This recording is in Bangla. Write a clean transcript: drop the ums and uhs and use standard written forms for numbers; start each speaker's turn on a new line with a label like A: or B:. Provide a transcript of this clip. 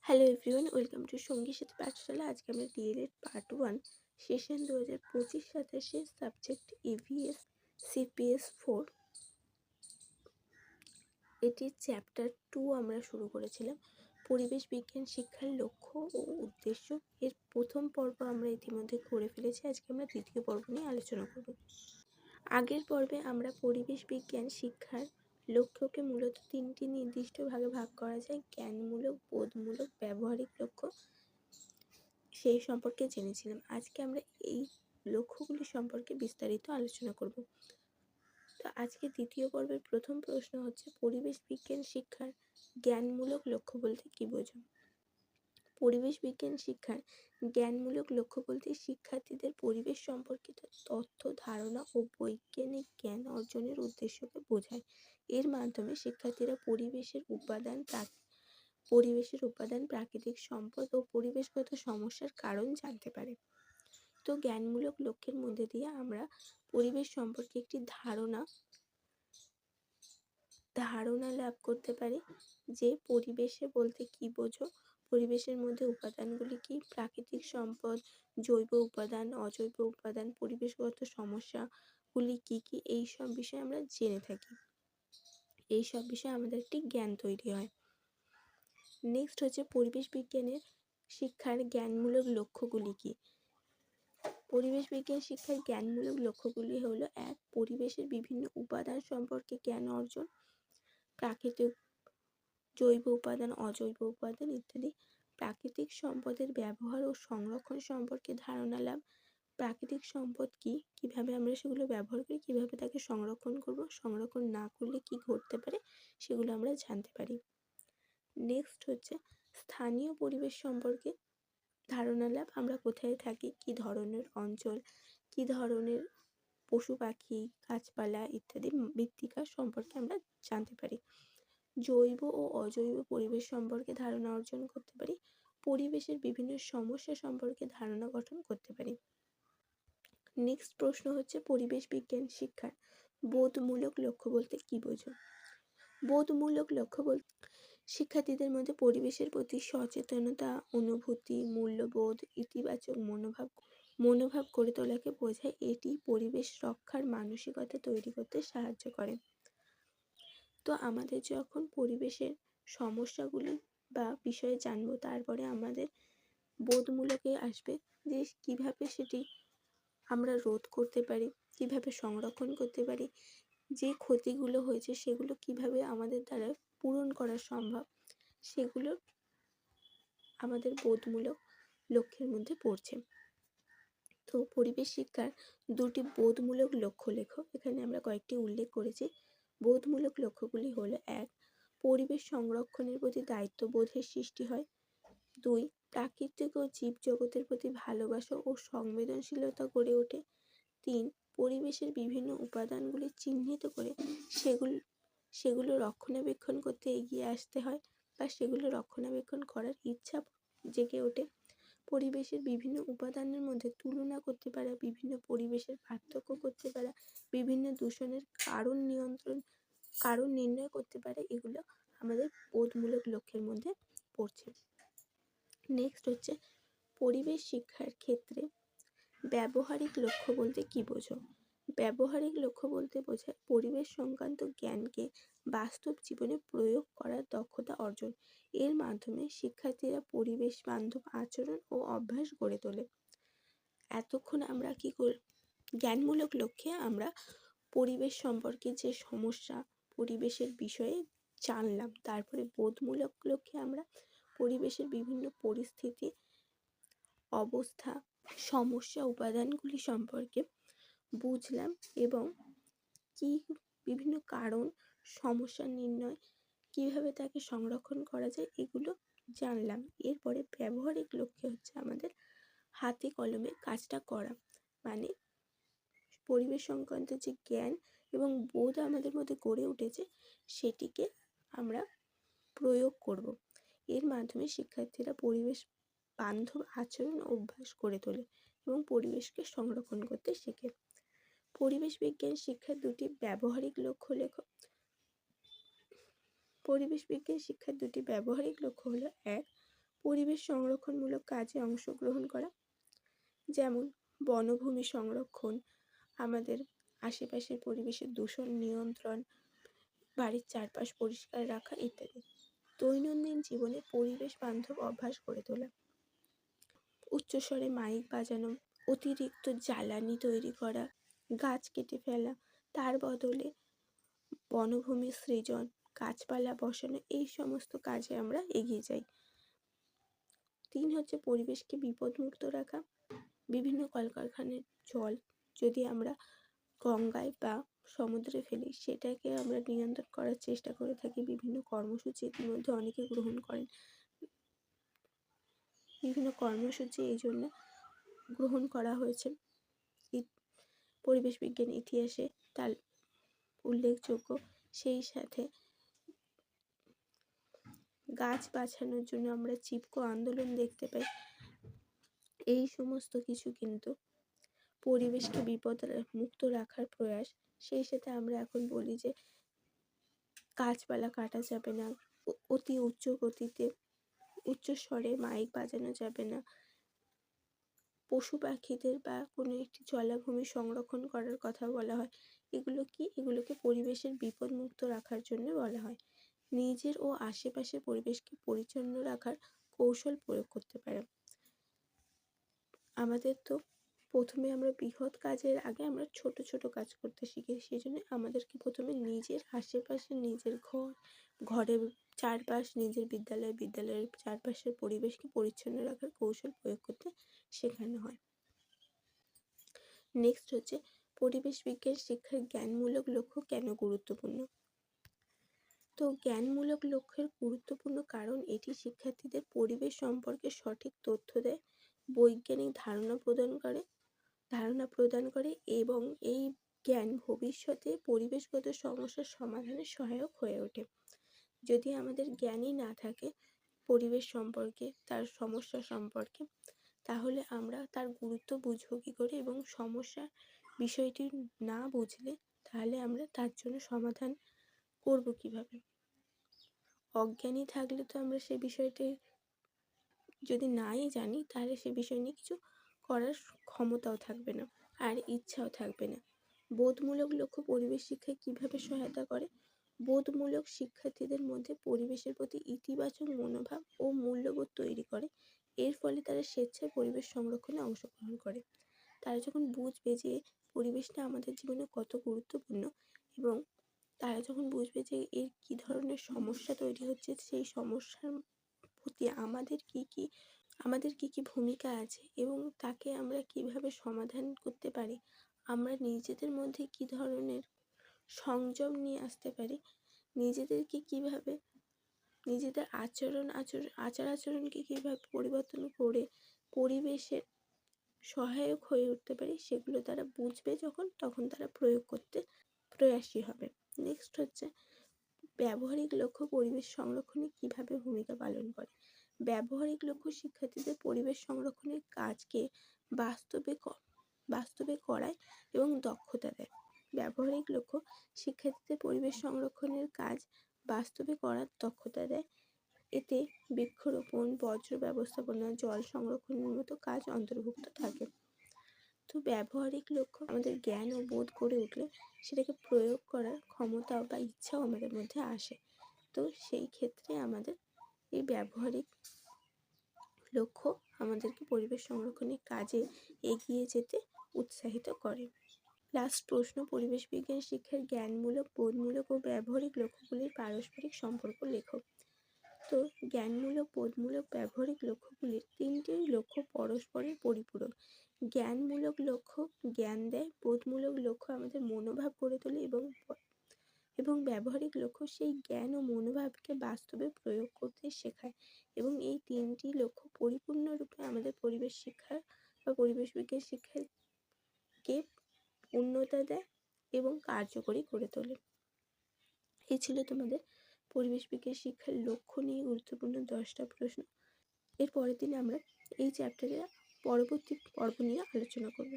A: হ্যালো এভরিওয়ান, ওয়েলকাম টু সঙ্গীর সাথে পাঠশালা। আজকে আমরা DElEd part 1 session 2025-27 subject EVS CPS 4 এটির চ্যাপ্টার 2 আমরা শুরু করেছিলাম। পরিবেশ বিজ্ঞান শিক্ষার লক্ষ্য ও উদ্দেশ্য এর প্রথম পর্ব আমরা ইতিমধ্যে করে ফেলেছি। আজকে আমরা দ্বিতীয় পর্ব নিয়ে আলোচনা করব। আগের পর্বে আমরা পরিবেশ বিজ্ঞান শিক্ষার লক্ষ্যকে মূলত তিনটি নির্দিষ্ট ভাগে ভাগ করা যায়: জ্ঞানমূলক, বোধমূলক, ব্যবহারিক লক্ষ্য, সেই সম্পর্কে জেনেছিলাম। আজকে আমরা এই লক্ষ্যগুলি সম্পর্কে বিস্তারিত আলোচনা করব। তো আজকে দ্বিতীয় পর্বের প্রথম প্রশ্ন হচ্ছে, পরিবেশ বিজ্ঞান শিক্ষার জ্ঞানমূলক লক্ষ্য বলতে কি বোঝো? পরিবেশ বিজ্ঞান শিক্ষার জ্ঞানমূলক লক্ষ্য বলতে শিক্ষার্থীদের পরিবেশ সম্পর্কিত তথ্য, ধারণা ও বৈজ্ঞানিক জ্ঞান অর্জনের উদ্দেশ্যকে বোঝায়। এর মাধ্যমে শিক্ষার্থীরা পরিবেশের উপাদান, প্রাকৃতিক সম্পদ ও পরিবেশগত সমস্যার কারণ জানতে পারে। তো জ্ঞানমূলক লক্ষ্যের মধ্যে দিয়ে আমরা পরিবেশ সম্পর্কে একটি ধারণা লাভ করতে পারি, যে পরিবেশে বলতে কি বোঝো, পরিবেশের মধ্যে উপাদানগুলি কি, প্রাকৃতিক সম্পদ, জৈব উপাদান, অজৈব উপাদান, পরিবেশগত সমস্যাগুলি কি কি, এই সব বিষয়ে আমরা জেনে থাকি। এই সব বিষয়ে আমাদের একটি জ্ঞান তৈরি হয়। নেক্সট হচ্ছে, পরিবেশ বিজ্ঞানের শিক্ষার জ্ঞানমূলক লক্ষ্যগুলি কি? পরিবেশ বিজ্ঞান শিক্ষার জ্ঞানমূলক লক্ষ্যগুলি হলো: 1. পরিবেশের বিভিন্ন উপাদান সম্পর্কে জ্ঞান অর্জন, প্রাকৃতিক, জৈব উপাদান, অজৈব উপাদান ইত্যাদি। প্রাকৃতিক সম্পদের ব্যবহার ও সংরক্ষণ সম্পর্কে ধারণা লাভ, প্রাকৃতিক সম্পদ কি, কিভাবে আমরা সেগুলো ব্যবহার করি, কিভাবে তাকে সংরক্ষণ করব, সংরক্ষণ না করলে কি ঘটতে পারে সেগুলো আমরা জানতে পারি। নেক্সট হচ্ছে, স্থানীয় পরিবেশ সম্পর্কে ধারণা লাভ, আমরা কোথায় থাকি, কি ধরনের অঞ্চল, কি ধরনের পশু পাখি, গাছপালা ইত্যাদি মৃত্তিকা সম্পর্কে আমরা জানতে পারি। জৈব ও অজৈব পরিবেশ সম্পর্কে ধারণা অর্জন করতে পারি। পরিবেশের বিভিন্ন সমস্যা সম্পর্কে ধারণা গঠন করতে পারি। নেক্সট প্রশ্ন হচ্ছে, পরিবেশ বিজ্ঞান শিক্ষার বোধমূলক লক্ষ্য বলতে কি বোঝো? বোধমূলক লক্ষ্য বলতে শিক্ষার্থীদের মধ্যে পরিবেশের প্রতি সচেতনতা, অনুভূতি, মূল্যবোধ, ইতিবাচক মনোভাব গড়ে তোলাকে বোঝায়। এটি পরিবেশ রক্ষার মানসিকতা তৈরি করতে সাহায্য করে। তো আমাদের যখন পরিবেশের সমস্যাগুলি বা বিষয়ে জানবো, তারপরে আমাদের বোধমূলকে আসবে যে কিভাবে সেটি আমরা রোধ করতে পারি, কিভাবে সংরক্ষণ করতে পারি, যে ক্ষতিগুলো হয়েছে সেগুলো কিভাবে আমাদের দ্বারা পূরণ করা সম্ভব, সেগুলো আমাদের বোধমূলক লক্ষ্যের মধ্যে পড়ছে। তো পরিবেশ শিক্ষার দুটি বোধমূলক লক্ষ্য লেখো। এখানে আমরা কয়েকটি উল্লেখ করেছি। বোধমূলক লক্ষ্যগুলি হলো: 1. পরিবেশ সংরক্ষণের প্রতি দায়িত্ববোধের সৃষ্টি হয়। 2. প্রাকৃতিক ও জীবজগতের প্রতি ভালোবাসা ও সংবেদনশীলতা গড়ে ওঠে। 3. পরিবেশের বিভিন্ন উপাদানগুলি চিহ্নিত করে সেগুলো রক্ষণাবেক্ষণ করতে এগিয়ে আসতে হয় বা সেগুলো রক্ষণাবেক্ষণ করার ইচ্ছা জেগে ওঠে। পরিবেশের বিভিন্ন উপাদানের মধ্যে তুলনা করতে পারা, বিভিন্ন পরিবেশের পার্থক্য করতে পারা, বিভিন্ন দূষণের কারণ নির্ণয় করতে পারে, এগুলো আমাদের বোধমূলক লক্ষ্যের মধ্যে পড়ছে। নেক্সট হচ্ছে, পরিবেশ শিক্ষার ক্ষেত্রে ব্যবহারিক লক্ষ্য বলতে কি বোঝো? ব্যবহারিক লক্ষ্য বলতে বোঝায় পরিবেশ সংক্রান্ত জ্ঞানকে বাস্তব জীবনে প্রয়োগ করার দক্ষতা অর্জন। এর মাধ্যমে শিক্ষার্থীরা পরিবেশ বান্ধব আচরণ ও অভ্যাস গড়ে তোলে। এতক্ষণ আমরা জ্ঞানমূলক লক্ষ্যে আমরা পরিবেশ সম্পর্কে যে সমস্যা, পরিবেশের বিষয়ে জানলাম। তারপরে বোধমূলক লক্ষ্যে আমরা পরিবেশের বিভিন্ন পরিস্থিতি, অবস্থা, সমস্যা, উপাদানগুলি সম্পর্কে বুঝলাম এবং কি বিভিন্ন কারণ, সমস্যা নির্ণয়, কিভাবে তাকে সংরক্ষণ করা যায়, এগুলো জানলাম। এরপরে ব্যবহারিক লক্ষ্যে হচ্ছে আমাদের হাতে কলমে কাজটা করা, মানে পরিবেশ সংক্রান্ত যে জ্ঞান এবং বোধ আমাদের মধ্যে গড়ে উঠেছে সেটিকে আমরা প্রয়োগ করব। এর মাধ্যমে শিক্ষার্থীরা পরিবেশ বান্ধব আচরণ অভ্যাস গড়ে তোলে এবং পরিবেশকে সংরক্ষণ করতে শেখে। পরিবেশ বিজ্ঞান শিক্ষার দুটি ব্যবহারিক লক্ষ্য লেখো। পরিবেশ বিজ্ঞান শিক্ষার দুটি ব্যবহারিক লক্ষ্য হলো: 1. পরিবেশ সংরক্ষণমূলক কাজে অংশগ্রহণ করা, যেমন বনভূমি সংরক্ষণ, আমাদের আশেপাশের পরিবেশের দূষণ নিয়ন্ত্রণ, বাড়ির চারপাশ পরিষ্কার রাখা ইত্যাদি। দৈনন্দিন জীবনে পরিবেশ বান্ধব অভ্যাস গড়ে তোলা, উচ্চস্বরে মাইক বাজানো, অতিরিক্ত জ্বালানি তৈরি করা, গাছ কেটে ফেলা, তার বদলে বনভূমি সৃজন, গাছপালা বসানো, এই সমস্ত কাজে আমরা এগিয়ে যাই। 3 হচ্ছে পরিবেশকে বিপদমুক্ত রাখা। বিভিন্ন কলকারখানার জল যদি আমরা গঙ্গায় বা সমুদ্রে ফেলি, সেটাকে আমরা নিয়ন্ত্রণ করার চেষ্টা করে থাকি। বিভিন্ন কর্মসূচি ইতিমধ্যে অনেকে গ্রহণ করেন। বিভিন্ন কর্মসূচি এই জন্য গ্রহণ করা হয়েছে। পরিবেশ বিজ্ঞান ইতিহাসে তার উল্লেখযোগ্য। সেই সাথে গাছ বাঁচানোর জন্য আমরা চিপকো আন্দোলন দেখতে পাই। এই সমস্ত কিছু কিন্তু পরিবেশকে বিপদ মুক্ত রাখার প্রয়াস। সেই সাথে আমরা এখন বলি যে গাছপালা কাটা যাবে না, অতি উচ্চ গতিতে উচ্চ স্বরে মাইক বাজানো যাবে না, পশু পাখিদের বা কোনো একটি জলাভূমি সংরক্ষণ করার কথা বলা হয়। এগুলোকে পরিবেশের বিপদ মুক্ত রাখার জন্য বলা হয়। নিজের ও আশেপাশের পরিবেশকে পরিচ্ছন্ন রাখার কৌশল প্রয়োগ করতে পারে। আমাদের তো প্রথমে আমরা বৃহৎ কাজের আগে আমরা ছোট ছোট কাজ করতে শিখি। সেই জন্য আমাদেরকে প্রথমে নিজের আশেপাশে, নিজের ঘরের চারপাশ, নিজের বিদ্যালয়ের চারপাশের পরিবেশকে পরিচ্ছন্ন রাখার কৌশল প্রয়োগ করতে শেখানো হয়। নেক্সট হচ্ছে পরিবেশ বিজ্ঞান শিক্ষার জ্ঞানমূলক লক্ষ্য কেন গুরুত্বপূর্ণ। তো জ্ঞানমূলক লক্ষ্যের গুরুত্বপূর্ণ কারণ এটি শিক্ষার্থীদের পরিবেশ সম্পর্কে সঠিক তথ্য দেয়, বৈজ্ঞানিক ধারণা প্রদান করে এবং এই জ্ঞান ভবিষ্যতে পরিবেশগত সমস্যার সমাধানে সহায়ক হয়ে ওঠে। যদি আমাদের জ্ঞানই না থাকে পরিবেশ সম্পর্কে, তার সমস্যা সম্পর্কে, তাহলে আমরা তার গুরুত্ব বুঝবো কী করে এবং সমস্যার বিষয়টি না বুঝলে তাহলে আমরা তার জন্য সমাধান করব কিভাবে। অজ্ঞানী থাকলে তো আমরা সে বিষয়টি যদি নাই জানি তাহলে সে বিষয় নিয়ে কিছু করার ক্ষমতাও থাকবে না আর ইচ্ছাও থাকবে না। বোধমূলক লক্ষ্য পরিবেশ শিক্ষায় কীভাবে সহায়তা করে। বোধমূলক শিক্ষার্থীদের মধ্যে পরিবেশের প্রতি ইতিবাচক মনোভাব ও মূল্যবোধ তৈরি করে। এর ফলে তারা স্বেচ্ছায় পরিবেশ সংরক্ষণে অংশগ্রহণ করে। তারা যখন বুঝবে যে পরিবেশটা আমাদের জীবনে কত গুরুত্বপূর্ণ এবং তারা যখন বুঝবে যে এর কী ধরনের সমস্যা তৈরি হচ্ছে, সেই সমস্যার প্রতি আমাদের কি ভূমিকা আছে এবং তাকে আমরা কিভাবে সমাধান করতে পারি, আমরা নিজেদের মধ্যে কি ধরনের সংযম নিয়ে আসতে পারি, নিজেদেরকে কিভাবে নিজেদের আচার আচরণকে কীভাবে পরিবর্তন করে পরিবেশের সহায়ক হয়ে উঠতে পারি, সেগুলো তারা বুঝবে তখন তারা প্রয়োগ করতে প্রয়াসী হবে। নেক্সট হচ্ছে ব্যবহারিক লক্ষ্য পরিবেশ সংরক্ষণে কিভাবে ভূমিকা পালন করে। ব্যবহারিক লক্ষ্য শিক্ষার্থীদের পরিবেশ সংরক্ষণের কাজকে বাস্তবে করায় এবং দক্ষতা দেয়। ব্যবহারিক লক্ষ্য শিক্ষার্থীদের পরিবেশ সংরক্ষণের কাজ বাস্তবে করার দক্ষতা দেয়। এতে বৃক্ষরোপণ, বর্জ্য ব্যবস্থাপনা, জল সংরক্ষণের মতো কাজ অন্তর্ভুক্ত থাকে। তো ব্যবহারিক লক্ষ্য আমাদের জ্ঞান ও বোধ করে উঠলে সেটাকে প্রয়োগ করার ক্ষমতা বা ইচ্ছাও আমাদের মধ্যে আসে। তো সেই ক্ষেত্রে আমাদের এই ব্যবহারিক লক্ষ্য আমাদেরকে পরিবেশ সংরক্ষণের কাজে এগিয়ে যেতে উৎসাহিত করে। লাস্ট প্রশ্ন, পরিবেশ বিজ্ঞান শিক্ষার জ্ঞানমূলক, বোধমূলক ও ব্যবহারিক লক্ষ্যগুলির পারস্পরিক সম্পর্ক লেখো। তো জ্ঞানমূলক, বোধমূলক, ব্যবহারিক লক্ষ্যগুলির তিনটি লক্ষ্য পরস্পরের পরিপূরক। জ্ঞানমূলক লক্ষ্য জ্ঞান দেয়, বোধমূলক লক্ষ্য আমাদের মনোভাব গড়ে তোলে এবং ব্যবহারিক লক্ষ্য সেই জ্ঞান ও মনোভাবকে বাস্তবে প্রয়োগ করতে শেখায়। এবং এই তিনটি লক্ষ্য পরিপূর্ণরূপে আমাদের পরিবেশ শিক্ষা বা পরিবেশ বিজ্ঞান শিক্ষাকে উন্নতি দেয় এবং কার্যকরী করে তোলে। এই ছিল তোমাদের পরিবেশ বিজ্ঞান শিক্ষার লক্ষ্য নিয়ে গুরুত্বপূর্ণ 10টা প্রশ্ন। এর পরের দিনে আমরা এই চ্যাপ্টারের পরবর্তী পর্ব নিয়ে আলোচনা করব।